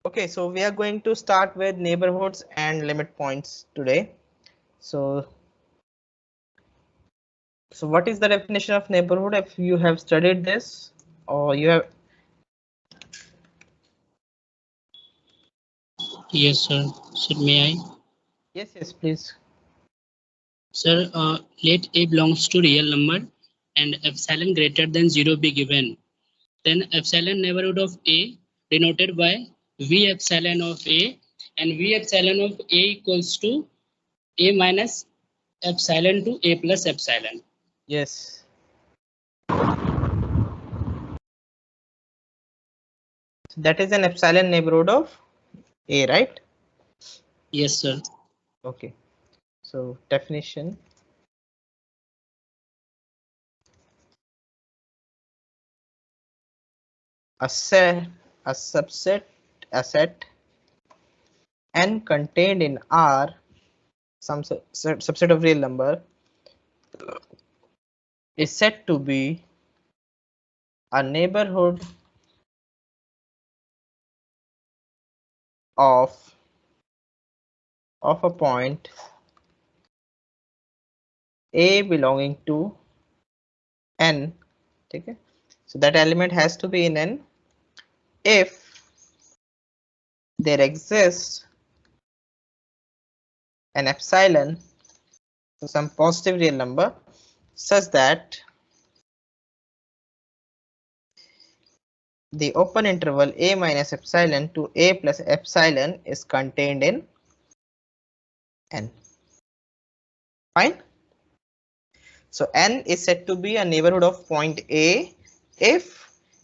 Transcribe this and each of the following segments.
Okay, so we are going to start with neighborhoods and limit points today. So what is the definition of neighborhood? If you have studied this or you have. Yes, sir. Sir, may I? Yes, please. Sir, let A belongs to real number and epsilon greater than 0 be given. Then epsilon neighborhood of A denoted by V epsilon of A, and V epsilon of A equals to A minus epsilon to A plus epsilon. Yes. That is an epsilon neighborhood of A, right? Yes, sir. Okay. So definition. A set n contained in R, some subset of real number, is said to be a neighborhood of a point A belonging to n. Okay, so that element has to be in n if there exists an epsilon, so some positive real number, such that the open interval a minus epsilon to a plus epsilon is contained in n. Fine. So n is said to be a neighborhood of point A if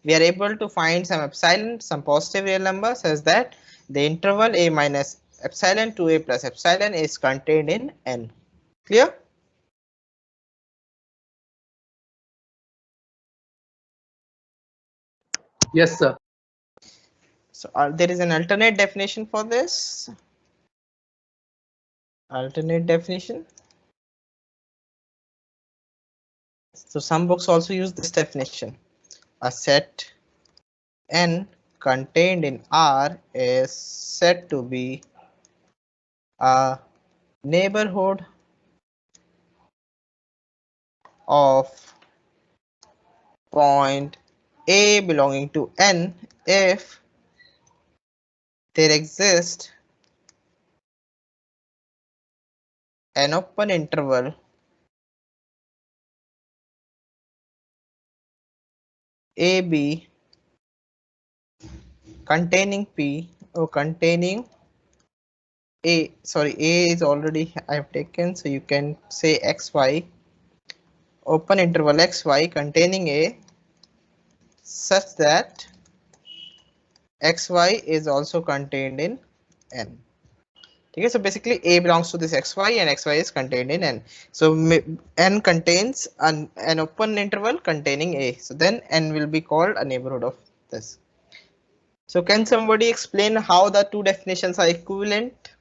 we are able to find some epsilon, some positive real number, such that the interval a minus epsilon to a plus epsilon is contained in n. Clear? Yes, sir. So there is an alternate definition for this. Alternate definition. So some books also use this definition. A set n contained in R is said to be a neighborhood of point A belonging to n if there exists an open interval AB containing P or containing A. Sorry, A is already I have taken, so you can say XY, open interval XY containing A such that XY is also contained in n. Okay, so basically A belongs to this XY and XY is contained in n. So n contains an open interval containing A. So then n will be called a neighborhood of this. So can somebody explain how the two definitions are equivalent?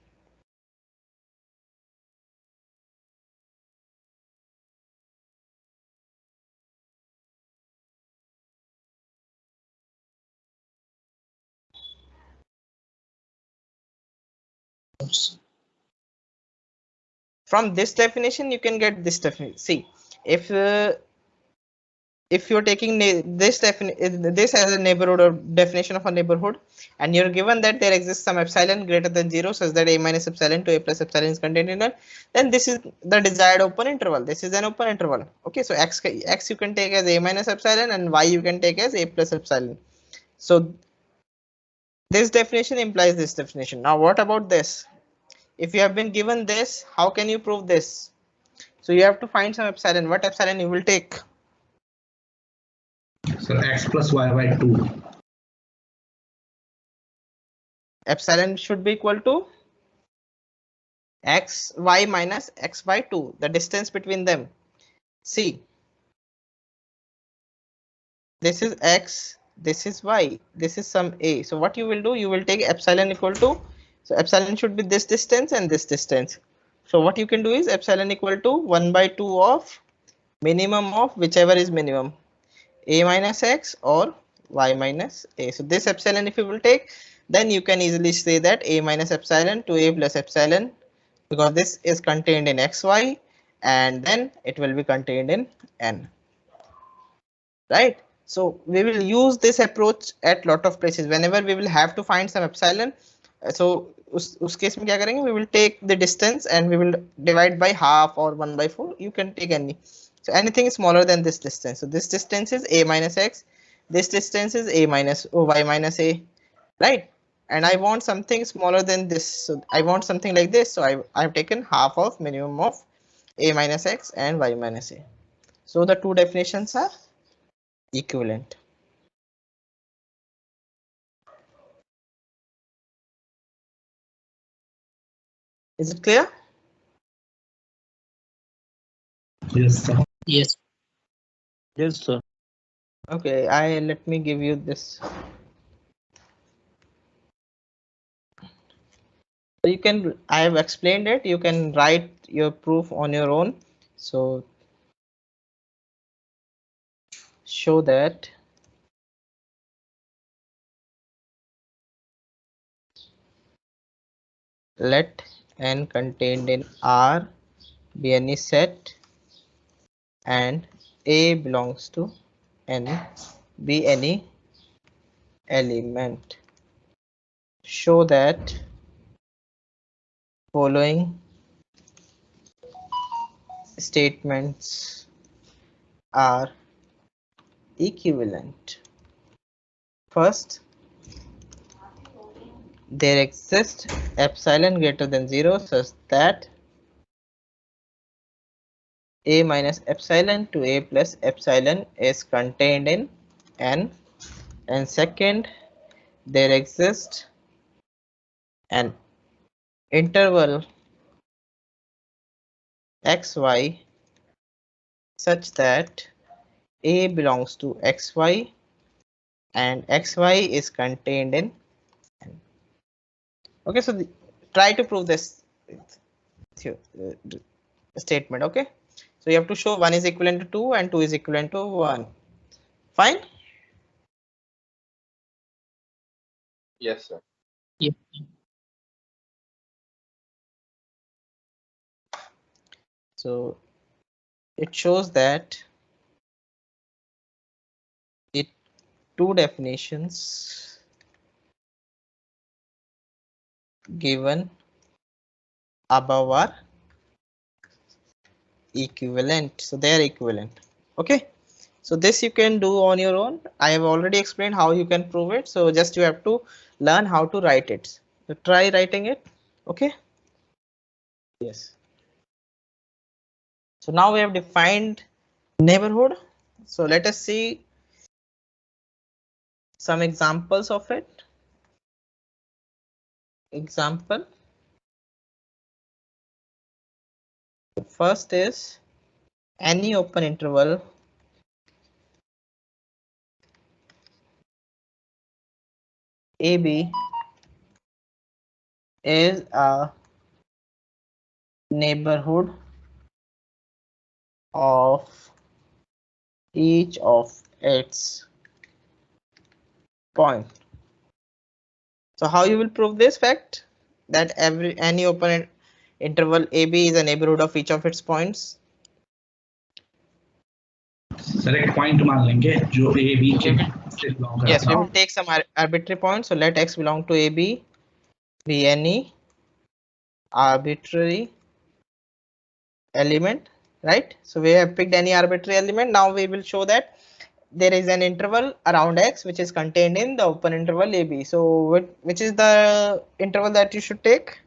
From this definition you can get this definition. See, if you're taking this as a neighborhood or definition of a neighborhood, and you're given that there exists some epsilon greater than 0 such that a minus epsilon to a plus epsilon is contained in it, then this is the desired open interval. This is an open interval. Okay, so x you can take as a minus epsilon and y you can take as a plus epsilon. So this definition implies this definition. Now what about this? If you have been given this, how can you prove this? So you have to find some epsilon. What epsilon you will take? So x plus y by 2. Epsilon should be equal to xy minus x by 2, the distance between them. See, this is x, this is y, this is some a. So what you will do, you will take epsilon equal to, so epsilon should be this distance and this distance. So what you can do is epsilon equal to 1 by 2 of minimum of whichever is minimum, a minus x or y minus a. So this epsilon if you will take, then you can easily say that a minus epsilon to a plus epsilon, because this is contained in xy and then it will be contained in n, right? So we will use this approach at lot of places whenever we will have to find some epsilon. So us case mein kya karenge, we will take the distance and we will divide by half or 1/4. You can take any, so anything smaller than this distance. So this distance is a minus x, this distance is a minus y minus a, right? And I want something smaller than this, so I want something like this, so I've taken half of minimum of a minus x and y minus a. So the two definitions are equivalent. Is it clear? Yes, sir. Yes. Yes, sir. Okay, let me give you this. So you can, I have explained it, you can write your proof on your own. So show that let n contained in R be any set and A belongs to n be any element. Show that following statements are equivalent. First, there exists epsilon greater than 0 such that a minus epsilon to a plus epsilon is contained in n, and second, there exists an interval xy such that a belongs to xy and xy is contained in n. Okay, so try to prove this statement. Okay, so you have to show 1 is equivalent to 2 and 2 is equivalent to 1. Fine. Yes, sir. Yeah. So it shows that the two definitions given above are equivalent, so they are equivalent. Okay, so this you can do on your own. I have already explained how you can prove it, so just you have to learn how to write it. So try writing it. Okay, yes. So now we have defined neighborhood, so let us see some examples of it. Example, first is any open interval AB is a neighborhood of each of its point. So how you will prove this fact, that any open interval AB is a neighborhood of each of its points? Sir एक point मान लेंगे जो A B के से belong करता Yes, we हो. will take some arbitrary points. So let x belong to AB be any arbitrary element, right? So we have picked any arbitrary element. Now we will show that there is an interval around x which is contained in the open interval AB. So which is the interval that you should take?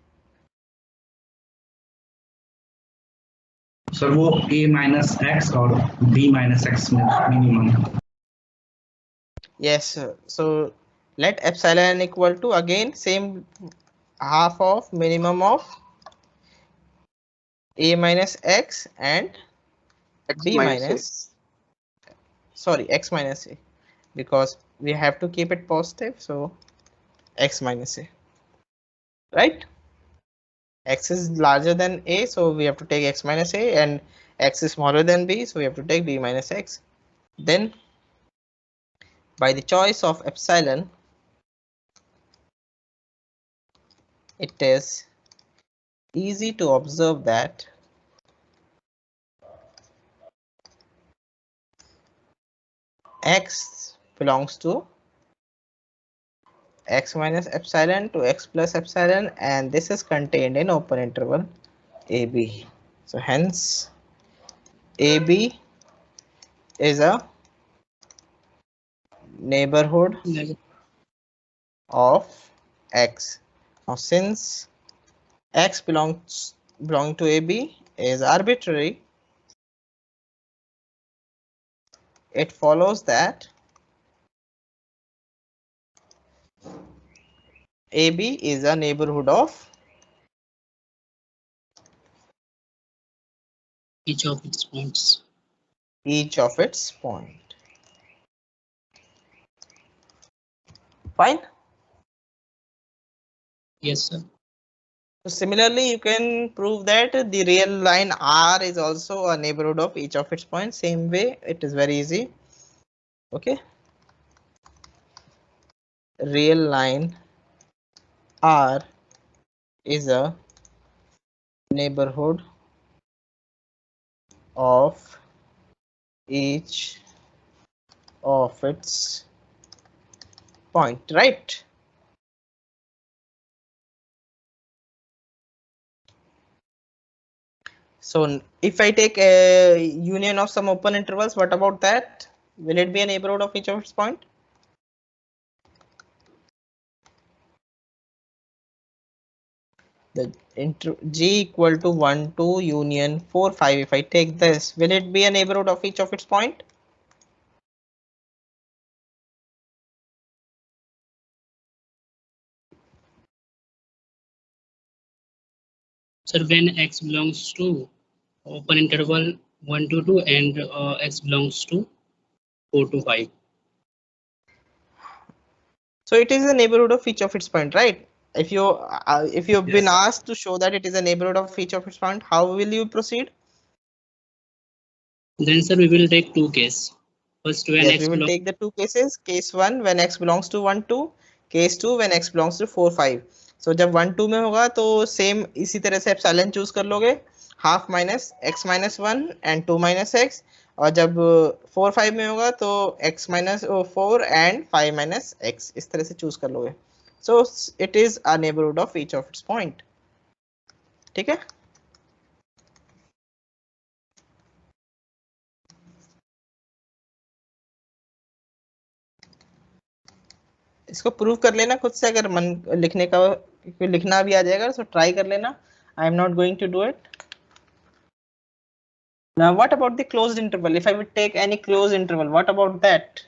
Sir वो a minus x और b minus x में minimum. Yes, so let epsilon equal to, again same, half of minimum of a minus x and X b minus A. minus, sorry, x minus a, because we have to keep it positive, so x minus a, right? X is larger than a, so we have to take x minus a, and x is smaller than b, so we have to take b minus x. Then by the choice of epsilon, it is easy to observe that x belongs to x minus epsilon to x plus epsilon, and this is contained in open interval AB. So hence AB is a neighborhood of x. Now since x belong to AB is arbitrary, it follows that AB is a neighborhood of Each of its points. each of its point. Fine. Yes, sir. So similarly, you can prove that the real line R is also a neighborhood of each of its points. Same way, it is very easy. Okay. Real line R is a neighborhood of each of its point, right? So if I take a union of some open intervals, what about that? Will it be a neighborhood of each of its point? The G equal to 1 2 union 4 5, if I take this, will it be a neighborhood of each of its point? Sir, when x belongs to open interval 1 to 2 and x belongs to 4 to 5. So it is a neighborhood of each of its point, right? If you've Yes, been sir. asked to show that it is a neighborhood of each of its point, how will you proceed? Then, sir, we will take two cases. First, when Yes, x we will belongs. take the two cases. Case 1 when x belongs to 1 2, case 2 when x belongs to 4 5. So जब 1 2 में होगा तो same इसी तरह से epsilon choose कर लोगे, half minus x minus 1 and 2 minus x, और जब 4 5 में होगा तो x minus 4 and 5 minus x, इस तरह से चूज कर लोगे. So it is a neighborhood of each of its point. ठीक है. इसको प्रूव कर लेना खुद से, अगर मन लिखने का लिखना भी आ जाएगा तो ट्राई कर लेना. I am not going to do it. Now what about the closed interval? If I would take any closed interval, what about that?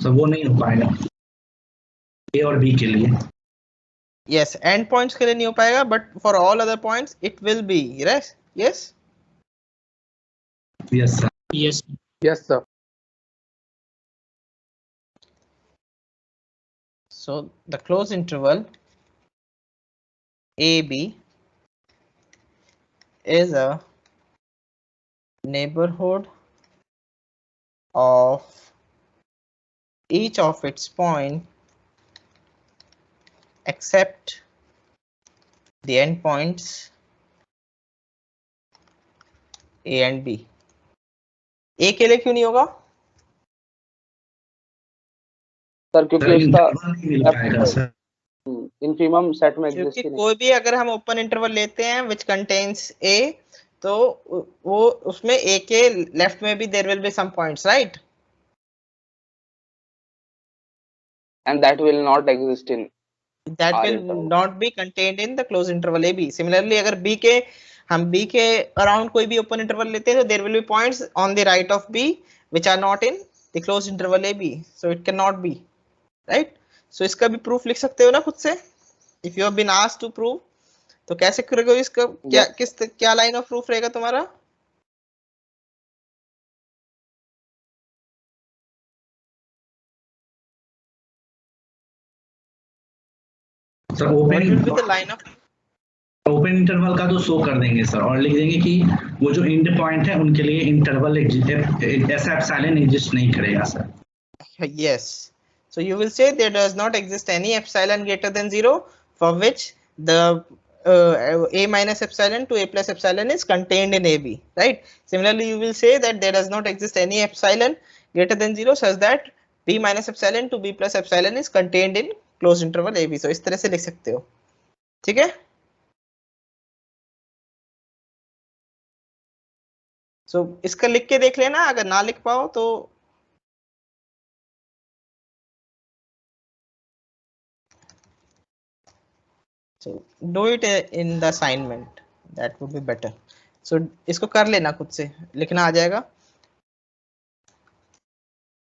So वो नहीं हो पाएगा A और B के लिए. Yes, end points के लिए नहीं हो पाएगा, but for all other points it will be. Yes. Yes. Yes, sir. Yes. Yes, sir. So the closed interval AB is a neighborhood of each of its point except the endpoints A and B. A के लिए क्यों नहीं होगा? Sir क्योंकि Sir, उसका interval नहीं मिल पाएगा sir. Infimum set में एग्जिस्ट क्योंकि ही नहीं. कोई भी अगर हम ओपन इंटरवल लेते हैं which contains A, तो वो उसमें A के लेफ्ट में भी there will be some points, right? And that will not exist in That R will interval. not be contained in the closed interval AB. Similarly, अगर B के हम B के around कोई भी open interval लेते हैं तो there will be points on the right of B which are not in the closed interval AB. So it cannot be, right? So इसका भी proof लिख सकते हो ना खुद से. If you have been asked to prove, तो कैसे करोगे इसका? क्या line of proof रहेगा तुम्हारा? Sir What will be the line of? Open interval का तो शो कर देंगे सर, और लिख देंगे कि वो जो एंड पॉइंट है उनके लिए इंटरवल ऐसा एप्सिलॉन एग्जिस्ट नहीं करेगा sir. Yes. So you will say there does not exist any epsilon greater than 0 for which the a minus epsilon to a plus epsilon is contained in AB, right? Similarly, you will say that there does not exist any epsilon greater than 0 such that b minus epsilon to b plus epsilon is contained in closed interval AB. So इस तरह से लिख सकते हो, ठीक है? So इसका लिख के देख लेना, अगर ना लिख पाओ तो so do it in the assignment, that would be better. So इसको कर लेना खुद से, लिखना आ जाएगा.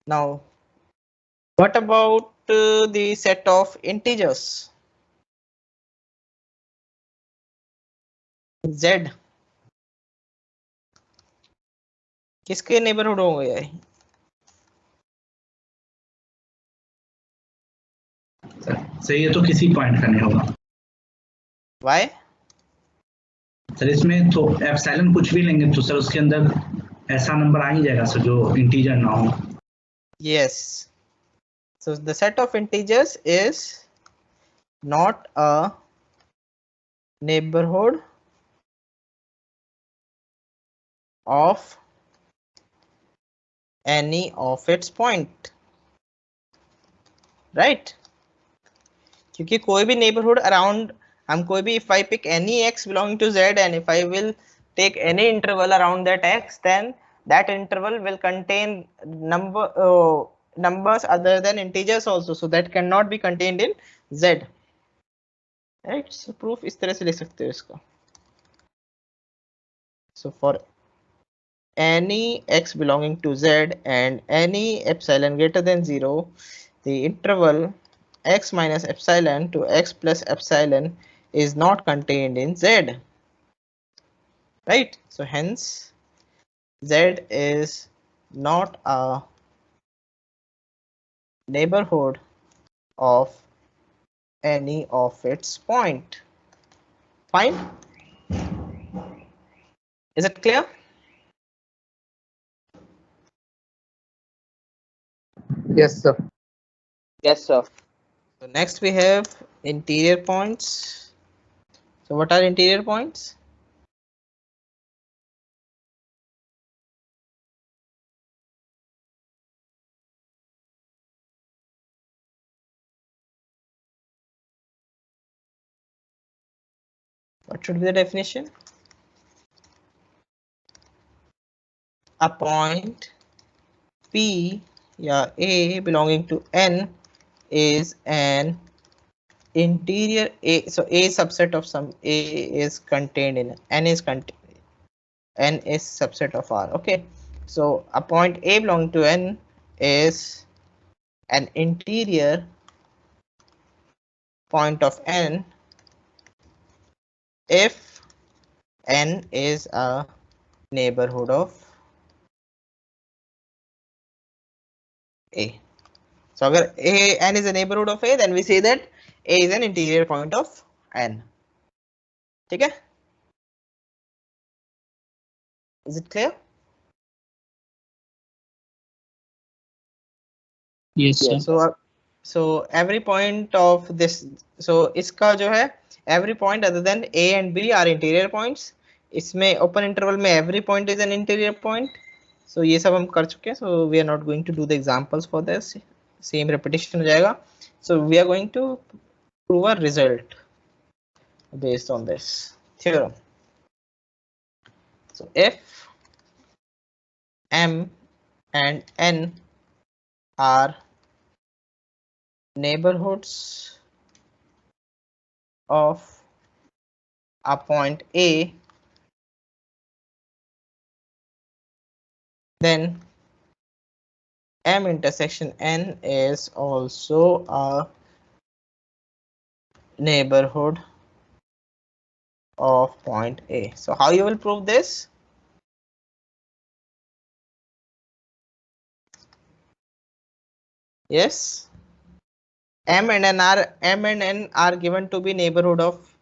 Now what about the set of integers z? किसके नेबरहुड होंगे ये? सर ये तो किसी पॉइंट का नहीं होगा. Why? सर इसमें तो एप्सिलॉन कुछ भी लेंगे तो सर उसके अंदर ऐसा नंबर आ ही जाएगा सर जो इंटीजर ना हो. Yes. So the set of integers is not a neighborhood of any of its point, right? क्योंकि कोई भी neighborhood around, हम कोई भी, if I pick any x belonging to z and if I will take any interval around that x, then that interval will contain numbers other than integers also, so that cannot be contained in z, right? So proof इस तरह से लिख सकते हो इसका. So for any x belonging to z and any epsilon greater than 0, the interval x minus epsilon to x plus epsilon is not contained in z, right? So hence z is not a neighborhood of any of its point. Fine? Is it clear? Yes, sir. Yes, sir. So next we have interior points. So what are interior points? What should be the definition? A point P, yeah, A belonging to N is an interior A. So A subset of some A is contained in N is contained. N is subset of R. Okay. So a point A belonging to N is an interior point of N if N is a neighborhood of A. So अगर N is a neighborhood of A, then we say that A is an interior point of N. ठीक है? Is it clear? Yes, sir. So every point of this, so इसका जो है every point other than A and B are interior points. इसमें open interval में every point is an interior point. So ये सब हम कर चुके हैं. So we are not going to do the examples for this. Same repetition हो जाएगा. So we are going to prove a result based on this theorem. So if M and N are neighborhoods of a point A, then M intersection N is also a neighborhood of point A. So how you will prove this? Yes, M and N are given to be neighborhood of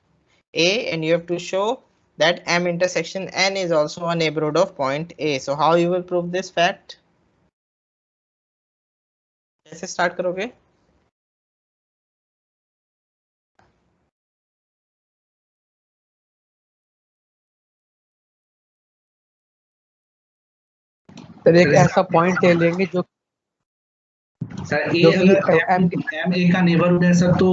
A, and you have to show that M intersection N is also a neighborhood of point A. So how you will prove this fact? कैसे start करोगे? Sir एक ऐसा point ले लेंगे जो sir ए जो कि अगर एम एम ए का नेबरहुड है सर, तो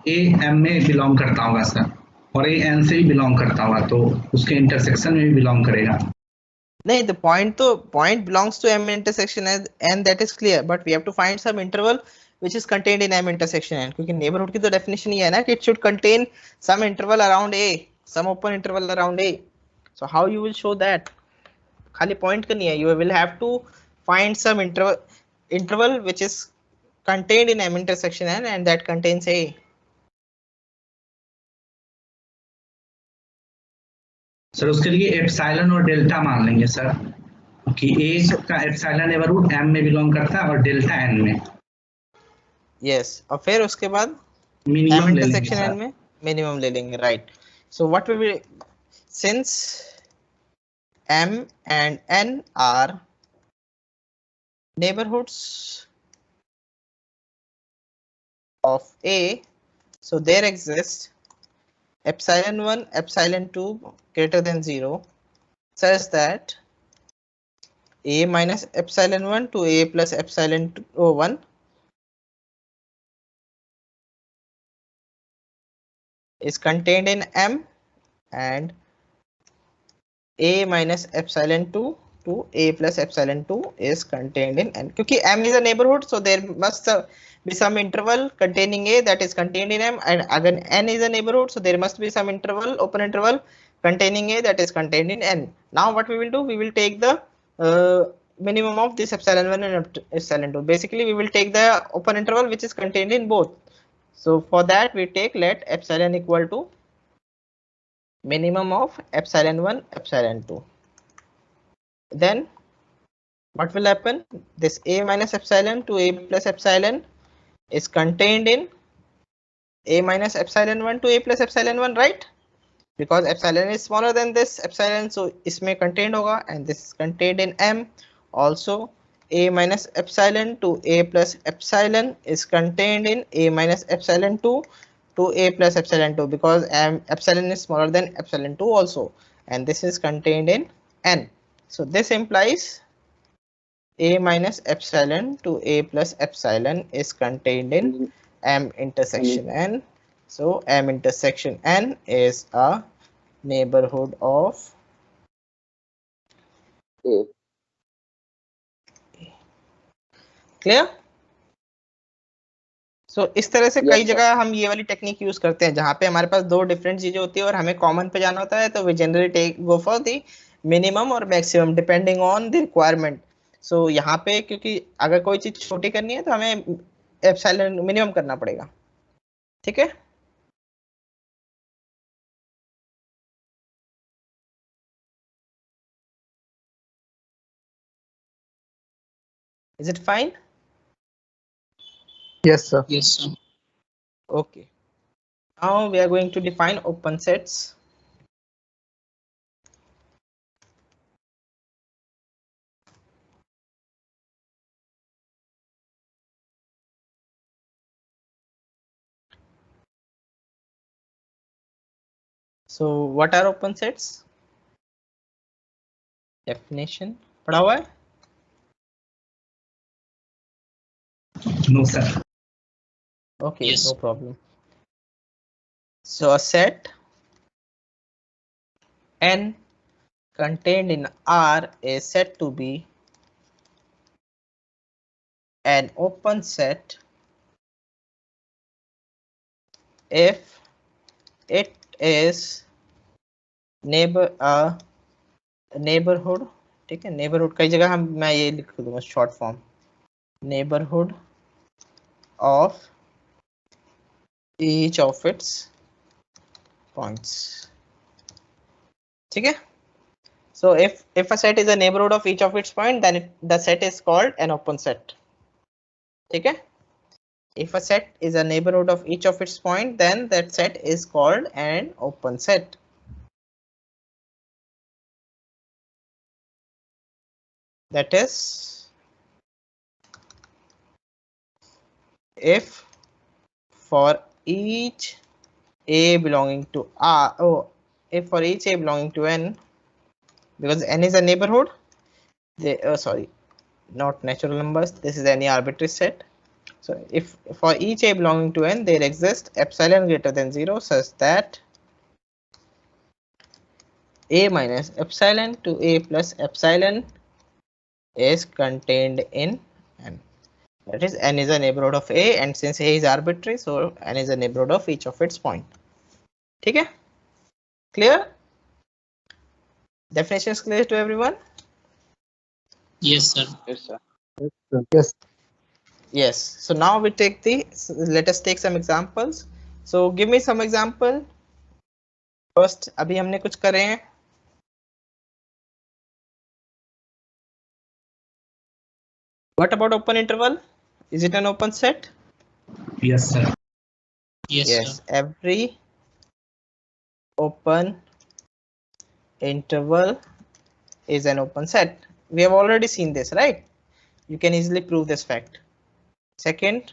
ए एम में बिलोंग करता होगा सर, और ए एन से भी बिलोंग करता होगा, तो उसके इंटरसेक्शन में भी बिलोंग करेगा। नहीं, the point belongs to M intersection and that is clear, but we have to find some interval which is contained in M intersection n, क्योंकि neighborhood की तो definition ये है ना कि it should contain some interval around A, some open interval around A. So how you will show that? खाली point करनी है, you will have to find some interval which is contained in M intersection n and that contains A. Sir उसके लिए epsilon और delta मान लेंगे sir, कि ए का एप्सिलॉन नेबरहुड एम में बिलोंग करता है और डेल्टा एन में। Yes, और फिर उसके बाद M मिनिमम ले लेंगे intersection n सर। में minimum ले लेंगे, right? So what will be, since M and N are neighborhoods of A, so there exists epsilon 1, epsilon 2 greater than 0 such that A minus epsilon 1 to A plus epsilon 1 is contained in M and A minus epsilon 2 to A plus epsilon 2 is contained in N. क्योंकि M is a neighborhood, so there must be some interval containing A that is contained in M, and again N is a neighborhood, so there must be some interval, open interval containing A that is contained in N. Now what we will do, we will take the minimum of this epsilon 1 and epsilon 2. Basically we will take the open interval which is contained in both. So for that we take let epsilon equal to minimum of epsilon 1, epsilon 2. Then what will happen? This A minus epsilon to A plus epsilon is contained in A minus epsilon 1 to A plus epsilon 1, right? Because epsilon is smaller than this epsilon, so इसमें contained होगा, and this is contained in M. Also A minus epsilon to A plus epsilon is contained in A minus epsilon 2 to A plus epsilon 2, because epsilon is smaller than epsilon 2 also, and this is contained in N. So this implies A minus epsilon to A plus epsilon is contained in M intersection N. So M intersection N is a neighborhood of A. Clear? So इस तरह से कई जगह हम ये वाली technique use करते हैं जहां पे हमारे पास दो डिफरेंट चीजें होती है और हमें कॉमन पे जाना होता है, तो we generally take go for the minimum और maximum depending on the requirement. So यहाँ पे क्योंकि अगर कोई चीज छोटी करनी है तो हमें एप्सिलॉन मिनिमम करना पड़ेगा. ठीक है? Is it fine? Yes sir. Yes, sir. Okay. Now we are going to define open sets. So what are open sets? Definition पढ़ा हुआ है? No sir. Okay, Yes. no problem. So a set N contained in R is said to be an open set if it is neighborhood. ठीक है, neighborhood कई जगह हम मैं ये लिख दूंगा short form, neighborhood of each of its points. ठीक है? So if a set is a neighborhood of each of its point, then the set is called an open set. ठीक है? If a set is a neighborhood of each of its point, then that set is called an open set. That is, if for each A belonging to R, if for each A belonging to N, because N is a neighborhood, not natural numbers. This is any arbitrary set. So if for each a belonging to n there exists epsilon greater than 0 such that a minus epsilon to a plus epsilon is contained in n. That is n is a neighborhood of a, and since a is arbitrary, so n is a neighborhood of each of its point. ठीक है? Clear? Definition is clear to everyone? Yes, sir. Yes, sir. Yes. Yes. So now we take let us take some examples. So give me some example. First, अभी हमने कुछ करे हैं. What about open interval? Is it an open set? Yes, sir. Yes, Yes. sir. Every open interval is an open set. We have already seen this, right? You can easily prove this fact. Second,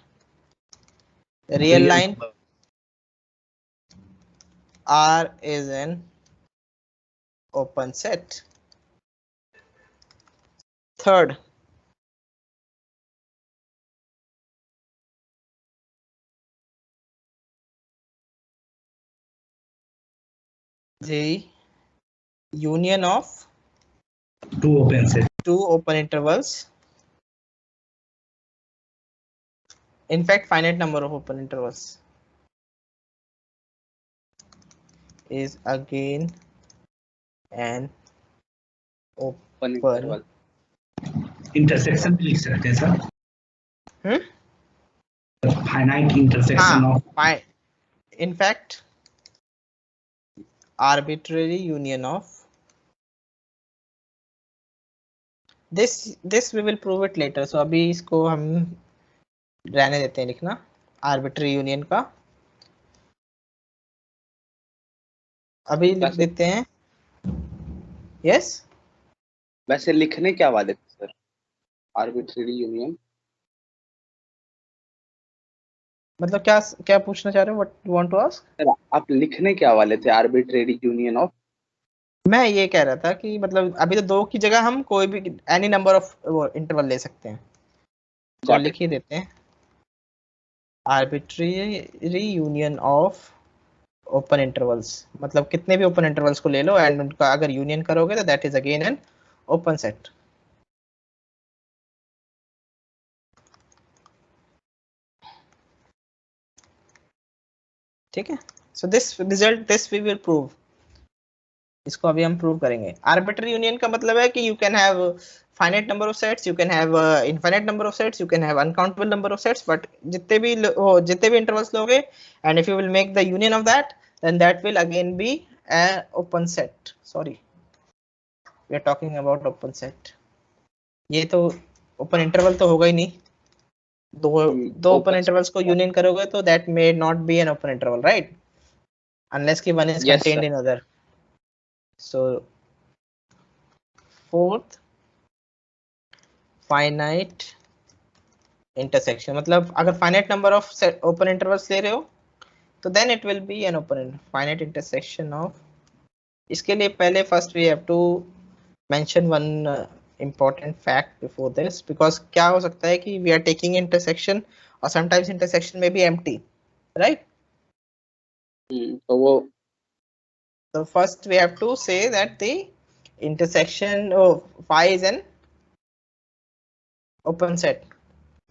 the real line R is an open set. Third, the union of Two open set. two open intervals, in fact finite number of open intervals, is again an Open open interval. Intersection भी लिख सकते हैं sir. Finite intersection of. fine. In fact, arbitrary union of this we will prove it later. So अभी इसको हम रहने देते हैं लिखना arbitrary union का. अभी लिख देते हैं. Yes. वैसे लिखने क्या वाले थे सर? आर्बिट्रेरी यूनियन मतलब क्या पूछना चाह रहे हो? What you want to ask? Sir आप लिखने क्या वाले थे? Arbitrary union of. मैं ये कह रहा था कि मतलब अभी तो दो की जगह हम कोई भी एनी नंबर ऑफ इंटरवल ले सकते हैं. तो लिख ही देते हैं arbitrary union of open intervals. मतलब कितने भी ओपन इंटरवल्स को ले लो एंड उनका अगर यूनियन करोगे तो that is again an open set. ठीक है. So this result this we will prove. इसको अभी हम प्रूव करेंगे. आर्बिट्ररी यूनियन का मतलब है कि you can have finite number of sets, you can have infinite number of sets, you can have uncountable number of sets, but जितने भी intervals लोगे and if you will make the union of that, then that will again be an open set. Sorry, we are talking about open set. ये तो open interval तो होगा ही नहीं. दो open intervals को union करोगे तो that may not be an open interval, right? Unless कि one is contained in other. So fourth, finite intersection. मतलब अगर finite number of open intervals ले रहे हो तो then it will be an open finite intersection of. इसके लिए पहले first we have to mention one important fact before this, because क्या हो सकता है कि we are taking intersection or sometimes intersection may be empty, right? तो वो So first we have to say that the intersection of phi is an open set.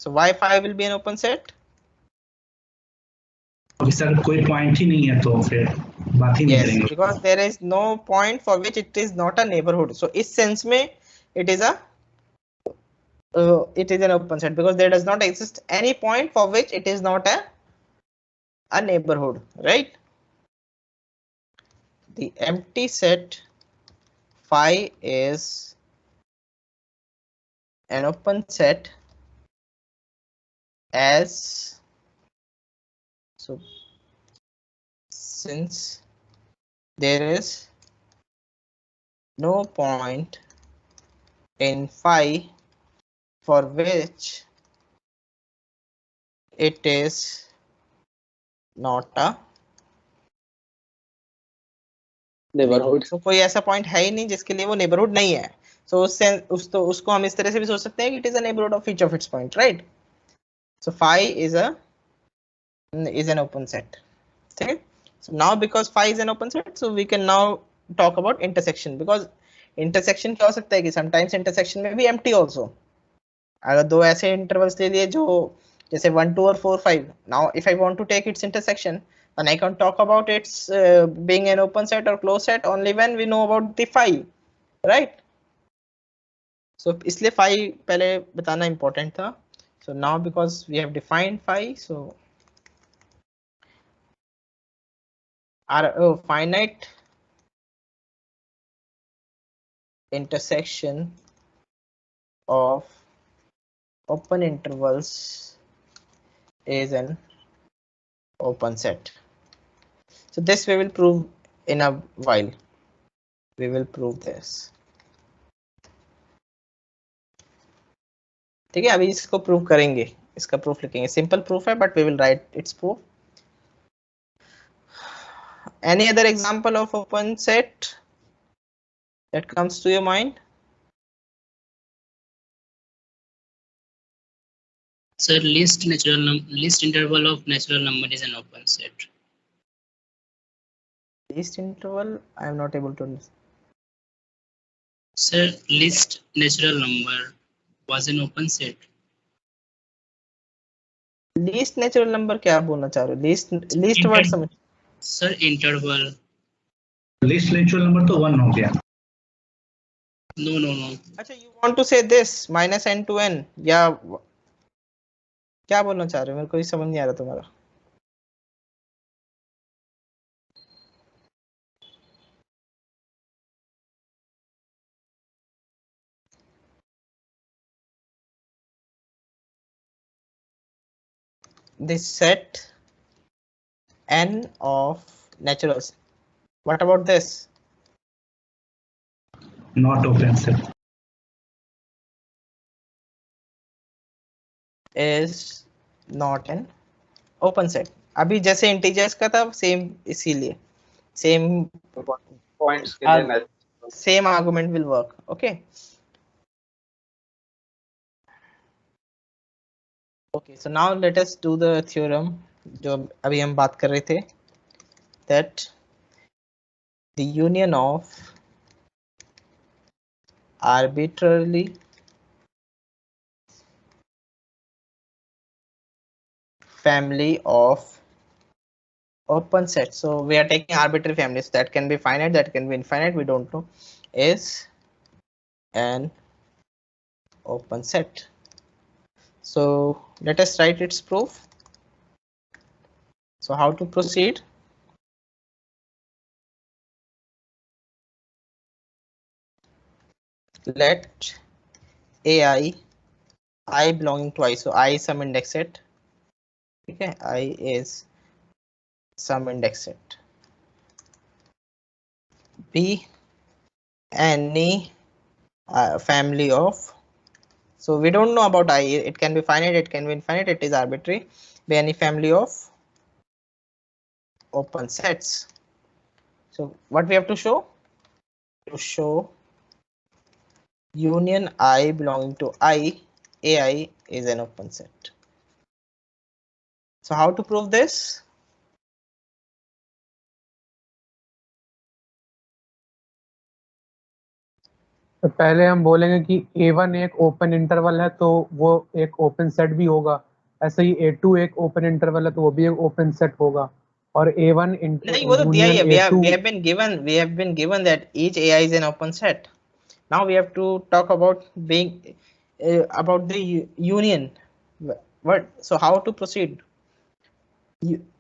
So why phi will be an open set? Sir कोई point ही नहीं है तो फिर बात ही नहीं करेंगे. Yes, because there is no point for which it is not a neighborhood. So इस sense में it is an open set because there does not exist any point for which it is not a neighborhood, right? The empty set phi is an open set as so since there is no point in phi for which it is not a neighbourhood. तो कोई ऐसा point है ही नहीं जिसके लिए वो neighbourhood नहीं है. So उसको हम इस तरह से भी सोच सकते हैं कि it is a neighborhood of each of its point, right? So phi is an open set. Okay? So now because phi is an open set, so we can now talk about intersection, because intersection क्या हो सकता है कि sometimes intersection में भी empty also. अगर दो ऐसे intervals ले लिए जो जैसे 1 2 और 4 5, now if I want to take its intersection, then I can talk about its being an open set or closed set only when we know about the phi, right? So इसलिए phi पहले बताना important था. So now because we have defined phi, so our finite intersection of open intervals is an open set. So this we will prove in a while. We will prove this. ठीक है, अभी इसको prove करेंगे, इसका proof लिखेंगे. Simple proof है but we will write its proof. Any other example of open set that comes to your mind? Sir, least interval of natural number is an open set. Least interval, I am not able to understand. Sir, least natural number was an open set. Least natural number क्या बोलना चाह रहे हो? Least word समझ. Sir, interval. List natural number तो 1 हो गया. No. अच्छा, you want to say this minus n to n, या क्या बोलना चाह रहे हो? मेरे को ये समझ नहीं आ रहा तुम्हारा. This set n of naturals. What about this? Not open set. Is not an open set. अभी जैसे integers का था same, इसीलिए same पॉइंट्स के लिए same argument will work. Okay. Okay, so now let us do the theorem जो अभी हम बात कर रहे थे, that the union of arbitrarily family of open set. So we are taking arbitrary families that can be finite, that can be infinite, we don't know, is an open set. So let us write its proof. So how to proceed? Let ai I belonging to I, so I is some index set. Okay, I is some index set. Be any family of, so we don't know about I, it can be finite, it can be infinite, it is arbitrary. Be any family of open sets. So what we have to show? To show union I belonging to I, ai is an open set. So how to prove this? तो पहले हम बोलेंगे कि A1 एक open interval है तो वो एक ओपन सेट भी होगा, ऐसे ही A2 एक ओपन इंटरवल है तो वो भी एक ओपन सेट होगा, और A1 नहीं, वो तो दिया ही है. we have been given that each ai is an open set. Now we have to talk about being about the union. What? So how to proceed?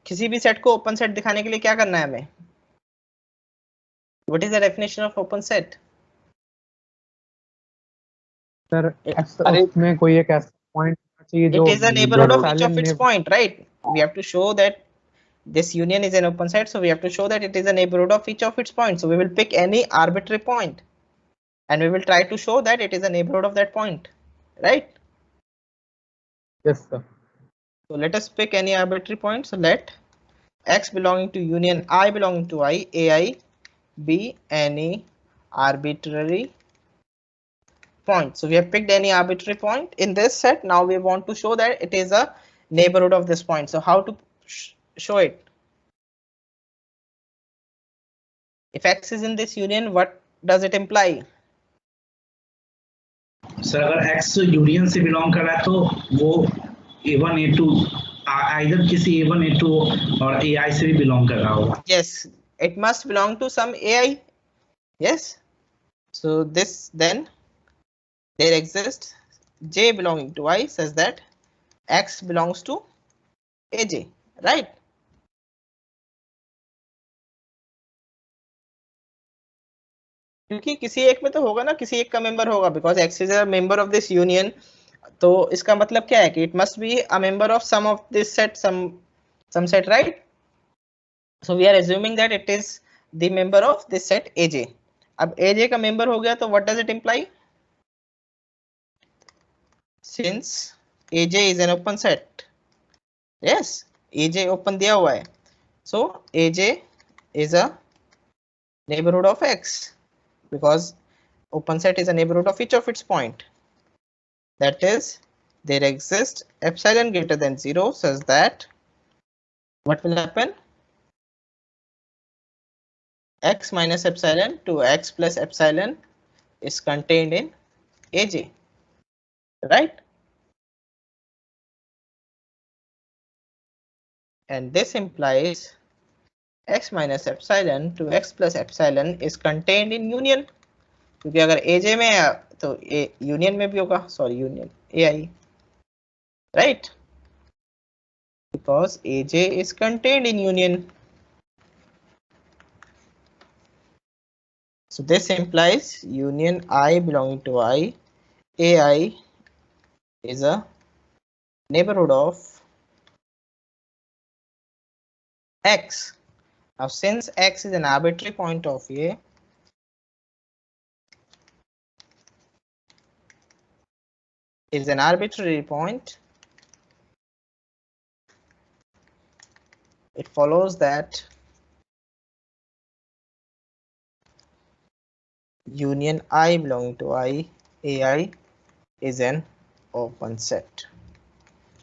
किसी भी सेट को ओपन सेट दिखाने के लिए क्या करना है हमें? What is the definition of open set? Sir उसमें कोई एक ऐसा पॉइंट चाहिए जो it is a neighborhood of each of its point, right? We have to show that this union is an open set, so we have to show that it is a neighborhood of each of its points. So we will pick any arbitrary point and we will try to show that it is a neighborhood of that point, right? Yes sir. So let us pick any arbitrary point. So let x belonging to union I belonging to I, ai be any arbitrary point. So we have picked any arbitrary point in this set. Now we want to show that it is a neighborhood of this point. So how to show it? If X is in this union, what does it imply? Sir अगर x union से belong कर रहा है तो वो a1 a2 either किसी a1 a2 और ai से भी बिलोंग कर रहा होगा. Yes, it must belong to some ai. Yes, so this then there exists j belonging to I says that x belongs to aj, right? क्योंकि किसी एक में तो होगा ना, किसी एक का मेंबर होगा, because x is a member of this union. तो इसका मतलब क्या है कि it must be a member of some of this set, some set, right? So we are assuming that it is the member of this set aj. अब aj का member हो गया तो what does it imply? Since aj is an open set, yes, aj open दिया हुआ है, so aj is a neighborhood of x, because open set is a neighborhood of each of its point. That is, there exists epsilon greater than 0 such that what will happen? X minus epsilon to x plus epsilon is contained in aj, right? And this implies x minus epsilon to x plus epsilon is contained in union. क्योंकि अगर aj में है तो union में भी होगा, sorry union ai, right? Because aj is contained in union. So this implies union I belonging to I, ai is a neighborhood of x. Now since x is an arbitrary point of A, is an arbitrary point, it follows that union I belonging to I, ai is an open set.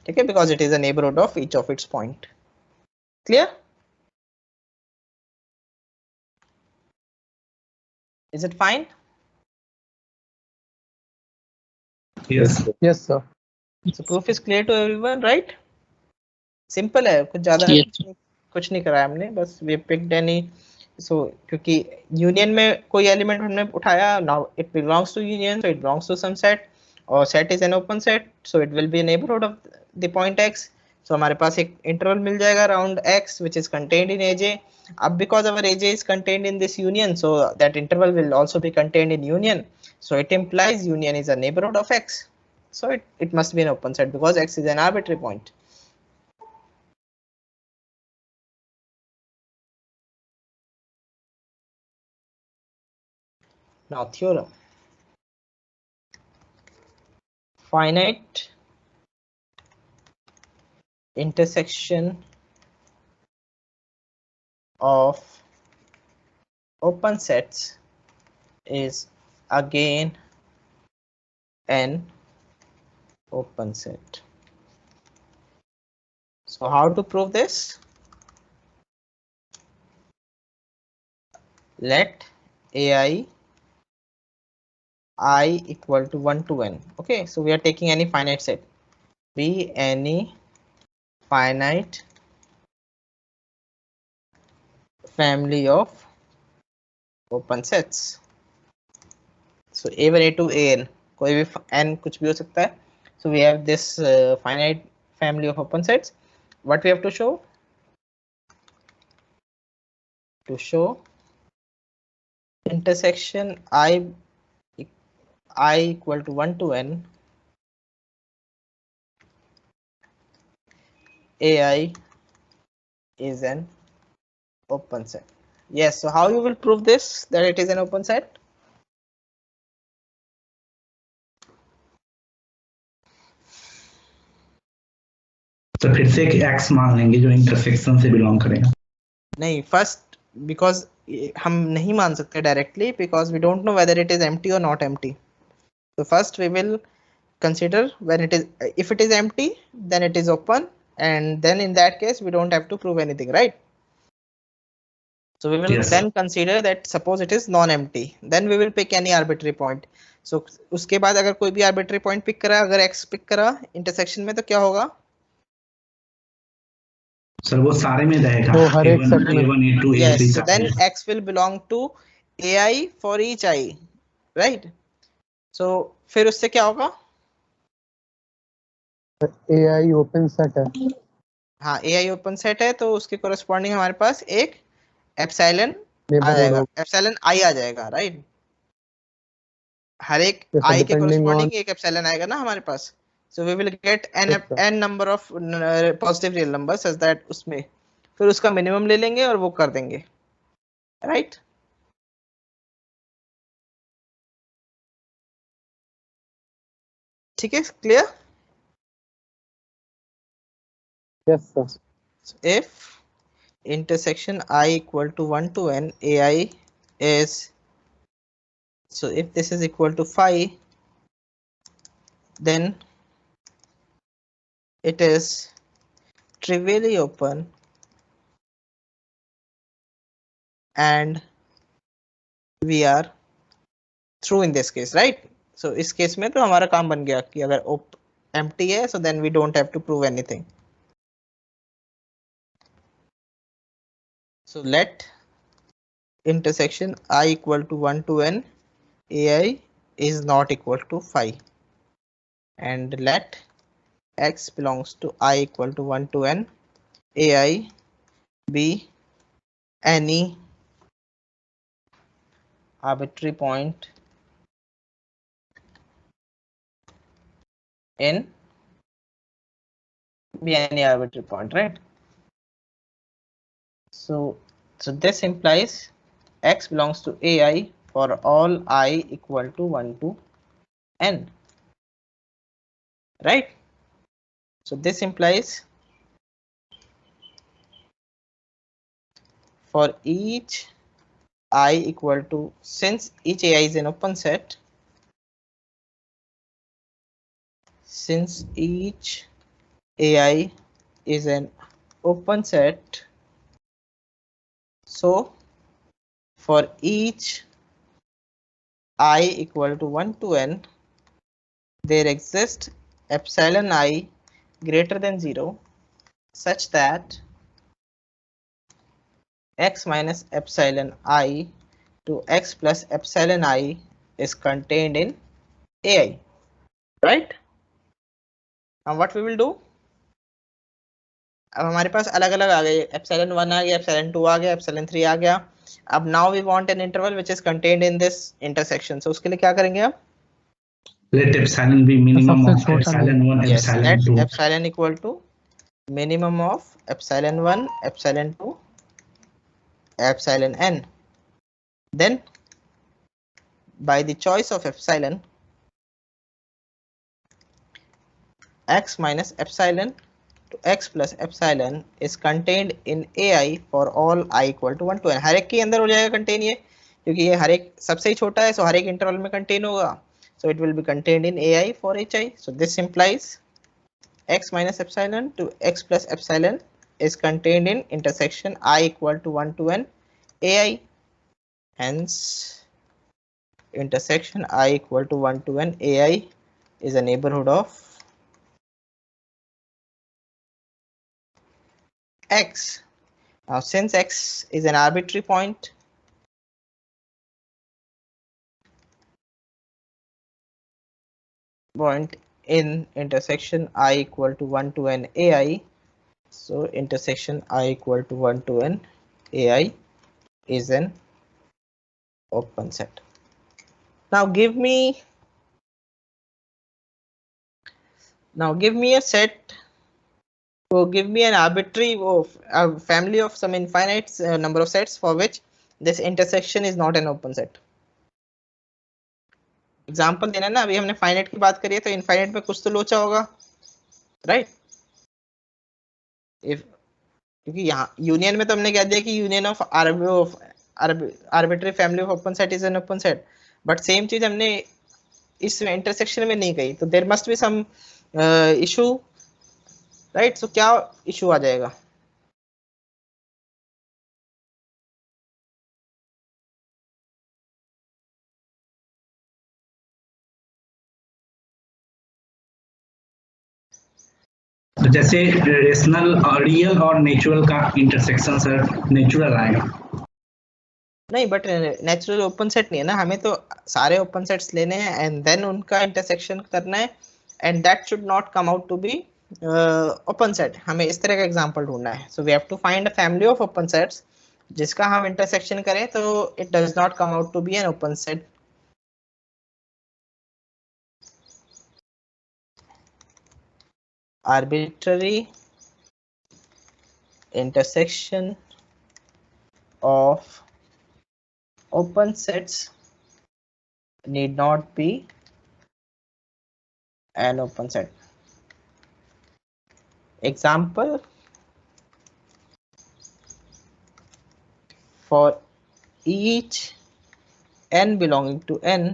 Okay, because it is a neighborhood of each of its point. Clear? Is it fine? Yes. Yes, sir. So proof is clear to everyone, right? Simple है, कुछ ज़्यादा कुछ नहीं करा हमने, बस we picked any. So क्योंकि union में कोई element हमने उठाया, now it belongs to union, so it belongs to some set, और set is an open set, so it will be a neighborhood of the point x. So हमारे पास एक interval मिल जाएगा around x which is contained in aj. अब because our aj is contained in this union, so that interval will also be contained in union. So it implies union is a neighborhood of x. So it must be an open set because x is an arbitrary point. Now theorem. Finite intersection of open sets is again an open set. So how to prove this? Let ai I equal to 1 to n. Okay, so we are taking any finite set. Be any finite family of open sets. So a1 a2 an, कोई भी n कुछ भी हो सकता है. So we have this finite family of open sets. What we have to show? To show intersection I equal to 1 to n ai is an open set. Yes, so how you will prove this that it is an open set? तो फिर से एक x मान लेंगे जो intersection से belong करेगा. नहीं, फर्स्ट बिकॉज हम नहीं मान सकते directly because we don't know whether it is empty or not empty. So first we will consider when it is, if it is empty then it is open, and then in that case we don't have to prove anything, right? So we will Yes, then consider that suppose it is non-empty, then we will pick any arbitrary point. So उसके बाद अगर कोई भी arbitrary point pick करा, अगर x pick करा intersection में, तो क्या होगा? सर वो सारे में रहेगा, तो हर एक A1, set में। A1, A2, Yes. A3 So then सारे। x will belong to ai for each I, right? So फिर उससे क्या होगा? AI ओपन सेट है। हाँ, ai ओपन सेट है, तो उसके corresponding हमारे पास एक एप्सिलॉन आ Neighborhood जाएगा, होगा। एप्सिलॉन i आ जाएगा, राइट? हर एक जैसे i के depending corresponding on एक एप्सिलॉन आएगा ना हमारे पास. So we will get Yes, sir. n number of positive real numbers such that उसमें फिर उसका मिनिमम ले लेंगे और वो कर देंगे, राइट? ठीक है, clear? yes sir. So if intersection I equal to 1 to n, ai is, so if this is equal to phi, then it is trivially open and we are through in this case, right? So इस case में तो हमारा काम बन गया कि अगर empty है, so then we don't have to prove anything. So let intersection I equal to 1 to n, ai is not equal to phi, and let x belongs to I equal to 1 to n, ai be any arbitrary point in, be any arbitrary point, right? So this implies x belongs to ai for all I equal to 1 to n, right? So this implies for each I equal to, since each ai is an open set, since each ai is an open set, so for each I equal to 1 to n, there exists epsilon I greater than 0 such that x minus epsilon I to x plus epsilon I is contained in ai, right? Now what we will do, अब हमारे पास अलग अलग आ गए, epsilon 1 आ गया, epsilon 2 आ गया, epsilon 3 आ गया. अब now we want an interval which is contained in this intersection. So उसके लिए क्या करेंगे आप? Let epsilon be minimum सबसे of छोटा epsilon 1, Yes, epsilon let 2. epsilon equal to minimum of epsilon 1, epsilon 2, epsilon n. Then by the choice of epsilon, x minus epsilon to x plus epsilon is contained in ai for all I equal to 1 to n. हर एक के अंदर हो जाएगा contain ये, क्योंकि ये हर एक सबसे ही छोटा है, so हर एक इंटरवल में कंटेन होगा. So it will be contained in ai for hi. So this implies x minus epsilon to x plus epsilon is contained in intersection I equal to 1 to n ai. Hence intersection I equal to 1 to n ai is a neighborhood of x. Now since x is an arbitrary point, in intersection I equal to 1 to n ai, so intersection I equal to 1 to n ai is an open set. Now give me a set, so give me an arbitrary of a family of some infinite number of sets for which this intersection is not an open set. Example देना ना, अभी हमने finite की बात करी है, तो infinite में कुछ तो लोचा होगा, राइट? इफ, क्योंकि यहाँ यूनियन में तो हमने कह दिया कि union of arbitrary family of open set is an open set, but same चीज हमने इसमें इंटरसेक्शन में नहीं गई, तो there must be some issue, right. So क्या इशू आ जाएगा? तो जैसे रेशनल और रियल और नेचुरल का इंटरसेक्शन सर नेचुरल आएगा। नहीं, बट नेचुरल ओपन सेट नहीं है ना, हमें तो सारे ओपन सेट्स लेने हैं एंड देन उनका इंटरसेक्शन करना है, and that should not come out to be open set. हमें इस तरह का एग्जांपल ढूंढना है। So we have to find a family of open sets जिसका हम इंटरसेक्शन करें तो it does not come out to be an open set. Arbitrary intersection of open sets need not be an open set. Example, for each n belonging to n,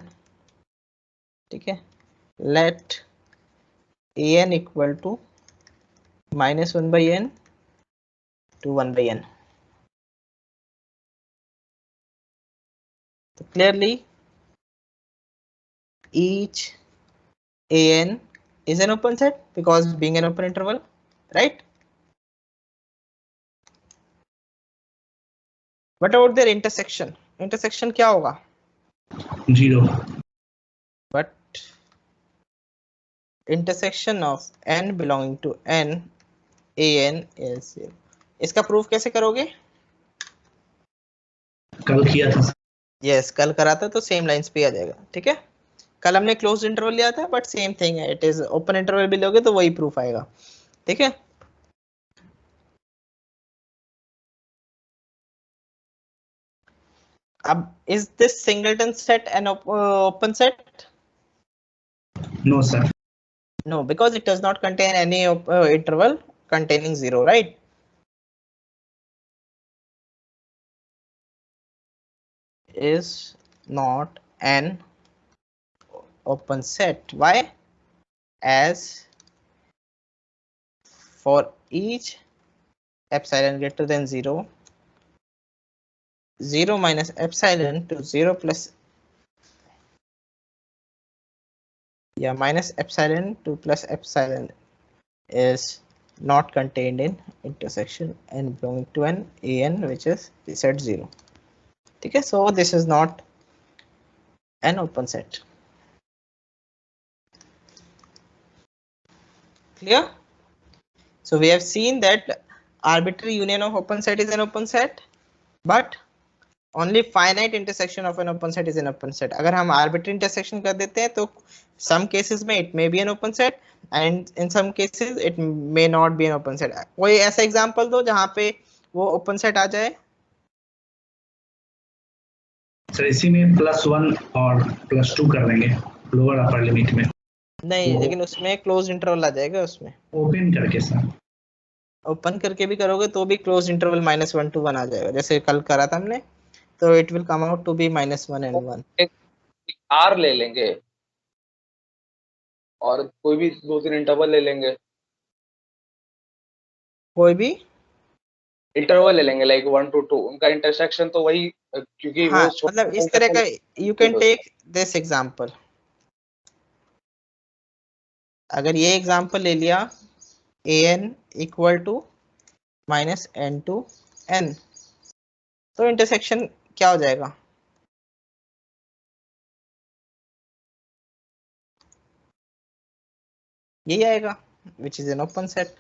ठीक है, let an equal to minus 1 by n to 1 by n. So clearly each an is an open set because being an open interval, right? What about their intersection? Intersection क्या होगा? 0। But intersection of n belonging to n an is 0. इसका proof कैसे करोगे? कल किया था। Yes, कल करा था, तो सेम लाइंस पे आ जाएगा। ठीक है, कल हमने क्लोज्ड इंटरवल लिया था, बट सेम थिंग है, इट इज ओपन इंटरवल भी लोगे तो वही प्रूफ आएगा। ठीक है, अब is this singleton set an open set? No sir. No, because it does not contain any interval containing 0, right? Is not an open set. Why? As for each epsilon greater than 0, 0 minus epsilon to 0 plus, yeah, minus epsilon to plus epsilon is not contained in intersection n belonging to n an, which is the set 0. Okay, so this is not an open set. Clear? So we have seen that arbitrary union of open set is an open set, but only finite intersection of an open set is an open set. अगर हम arbitrary intersection कर देते हैं तो some cases में it may be an open set and in some cases it may not be an open set. कोई ऐसा example दो जहाँ पे वो open set आ जाए? सर इसी में +1 और +2 कर देंगे लोअर अपर लिमिट में। नहीं, लेकिन उसमें क्लोज इंटरवल आ जाएगा। उसमें ओपन करके सर, ओपन करके भी करोगे तो भी क्लोज इंटरवल -1 to 1 आ जाएगा, जैसे कल करा था हमने, तो it will come out to be -1 and 1। R ले लेंगे और कोई भी 2-3 इंटरवल ले लेंगे, कोई भी इंटरवल ले लेंगे लाइक 1 to 2, उनका इंटरसेक्शन तो वही, क्योंकि हाँ, वो मतलब इस तरह का you can take this example. अगर ये एग्जांपल ले लिया an equal to -n to n, तो इंटरसेक्शन क्या हो जाएगा? यही आएगा, which is an open set.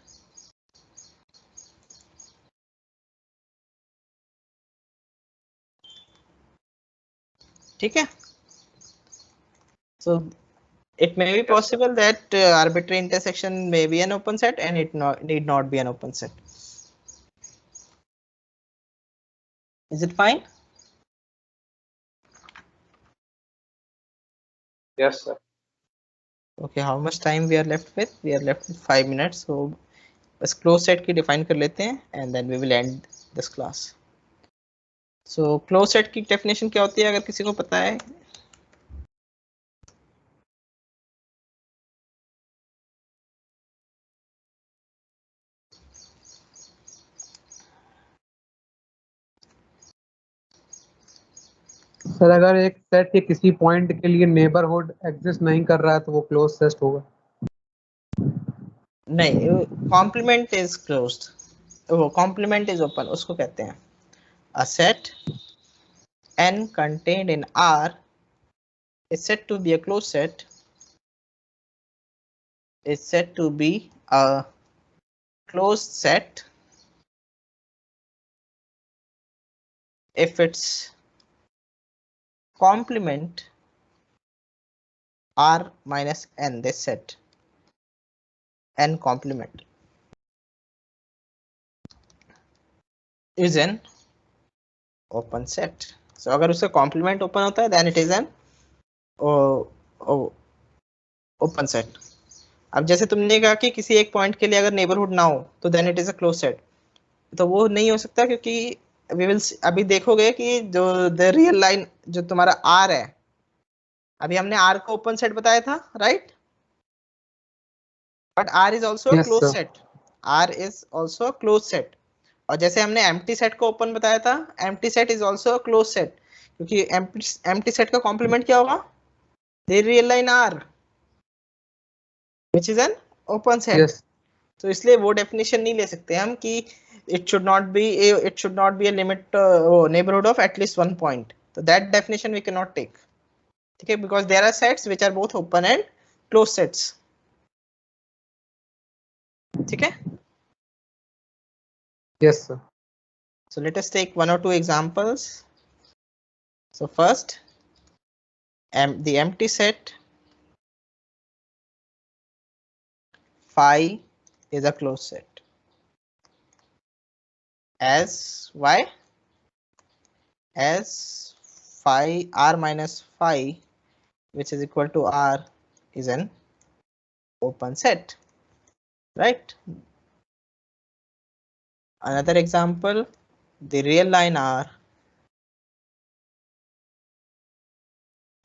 ठीक है, so it may be possible that arbitrary intersection may be an open set and it need not be an open set. Is it fine? Yes sir. Okay, how much time we are left with? We are left with 5 minutes, so बस closed set की define कर लेते हैं and then we will end this class. So closed set की definition क्या होती है, अगर किसी को पता है? सर अगर एक सेट के किसी पॉइंट के लिए नेबरहुड एग्जिस्ट नहीं कर रहा है तो वो क्लोज सेट होगा। नहीं, कॉम्प्लीमेंट इज क्लोज्ड, वो कॉम्प्लीमेंट इज ओपन, उसको कहते हैं a set n contained in R is said to be a closed set, is said to be a closed set if its complement R minus n, this set n complement is an open set. So अगर उसका complement open होता है then it is an open set. अब जैसे तुमने कहा कि किसी एक पॉइंट के लिए अगर नेबरहुड ना हो तो then it is a close set, तो वो नहीं हो सकता क्योंकि वी विल अभी देखोगे कि जो द रियल लाइन जो तुम्हारा आर है, अभी हमने आर को ओपन सेट बताया था, right, but R is also Yes, close sir. Set, R is also close set. और जैसे हमने एम्प्टी सेट को ओपन बताया था, empty set is also close set, क्योंकि एम्प्टी सेट का कॉम्प्लीमेंट क्या होगा, the real line R which is an open set. Yes. तो इसलिए वो डेफिनेशन नहीं ले सकते हम कि it should not be a limit neighborhood of at least one point, so that definition we cannot take, okay, because there are sets which are both open and closed sets, okay. Yes, sir. So let us take one or two examples. So first, the empty set phi is a closed set as why, as phi r minus phi which is equal to r is an open set, right. Another example, the real line R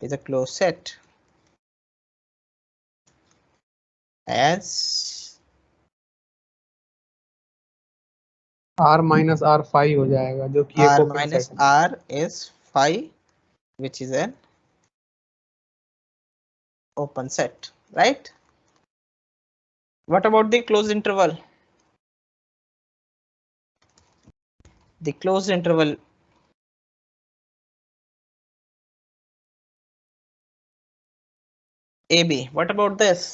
is a closed set as R minus R phi हो जाएगा जो कि एक R open minus set है। R is phi which is an open set, right. What about the closed interval? The closed interval AB, what about this?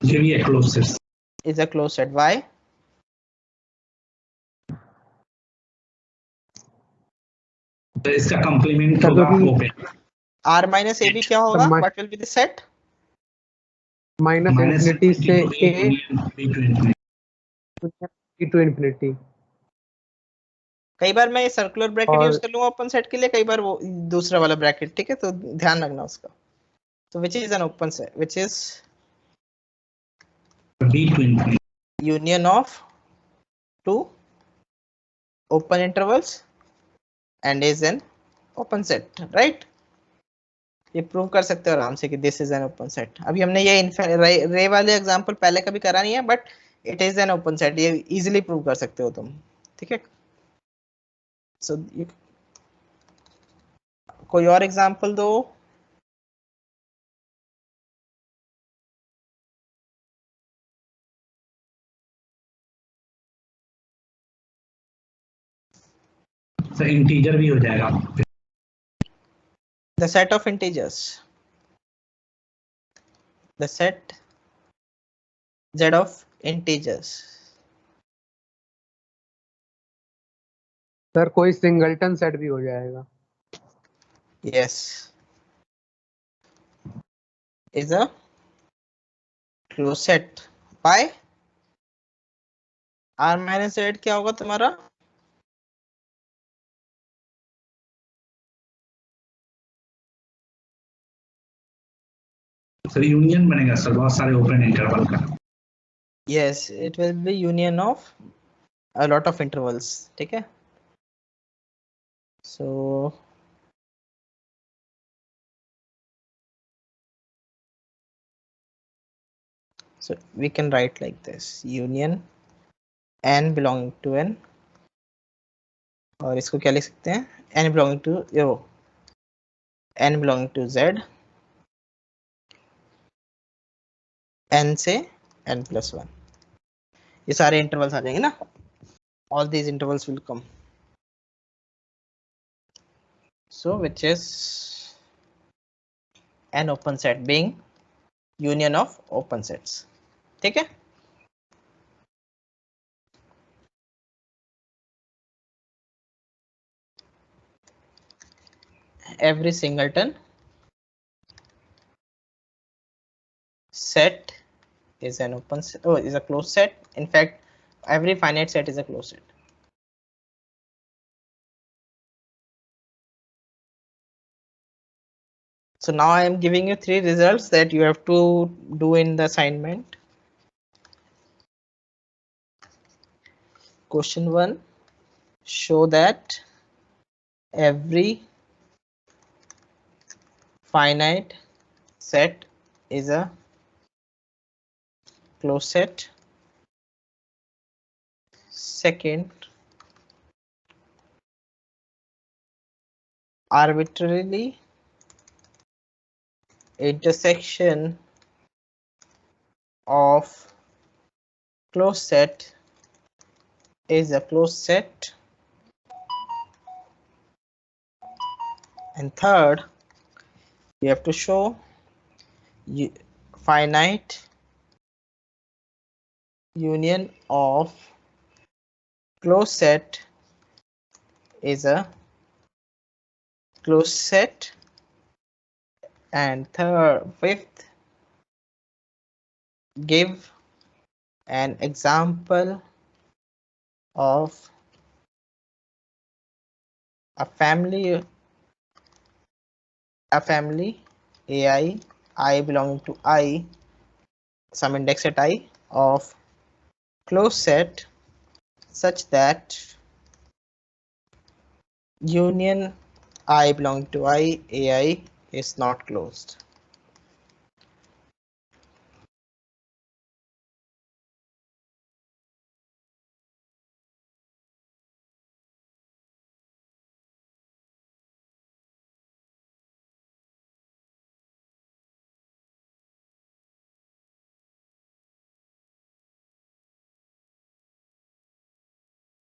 ये भी है close set. Is a closed set, why? तो इसका complement sir होगा क्योंकि open. R minus AB क्या होगा? Sir What will be the set? Minus infinity से a B to infinity। to infinity। कई बार मैं सर्कुलर ब्रैकेट यूज और कर लूंगा ओपन सेट के लिए, कई बार वो दूसरा वाला ब्रैकेट, ठीक है, तो ध्यान रखना उसका। So which is an open set, which is B to infinity। union of two open intervals and is an open set, right. ये प्रूव कर सकते हो आराम से कि this is an open set. अभी हमने ये रे वाले एग्जांपल पहले कभी करा नहीं है, but it is an open set, ये इजीली प्रूव कर सकते हो तुम, ठीक है। सो कोई और एग्जांपल दो। तो इंटीजर भी हो जाएगा। The set of integers, the set z of integers. Sir कोई सिंगलटन सेट भी हो जाएगा। yes is a closed set by r minus z क्या होगा तुम्हारा, सर यूनियन बनेगा सर बहुत सारे ओपन इंटरवल का। yes it will be union of a lot of intervals, ठीक है। so we can write like this, union n belonging to n और इसको क्या लिख सकते हैं, n belonging to n belonging to z, n से n+1, ये सारे इंटरवल्स आ जाएंगे ना, all these intervals will come. So which is an open set being union of open sets. ठीक है, every singleton set is an open set, is a closed set. In fact, every finite set is a closed set. So now I am giving you 3 results that you have to do in the assignment. Question 1, show that every finite set is a closed set. Second, arbitrarily intersection of closed set is a closed set. And third, you have to show finite union of closed set is a closed set. And fifth, give an example of a family AI, I belonging to I, some index at I of closed set such that union I belonging to I AI is not closed.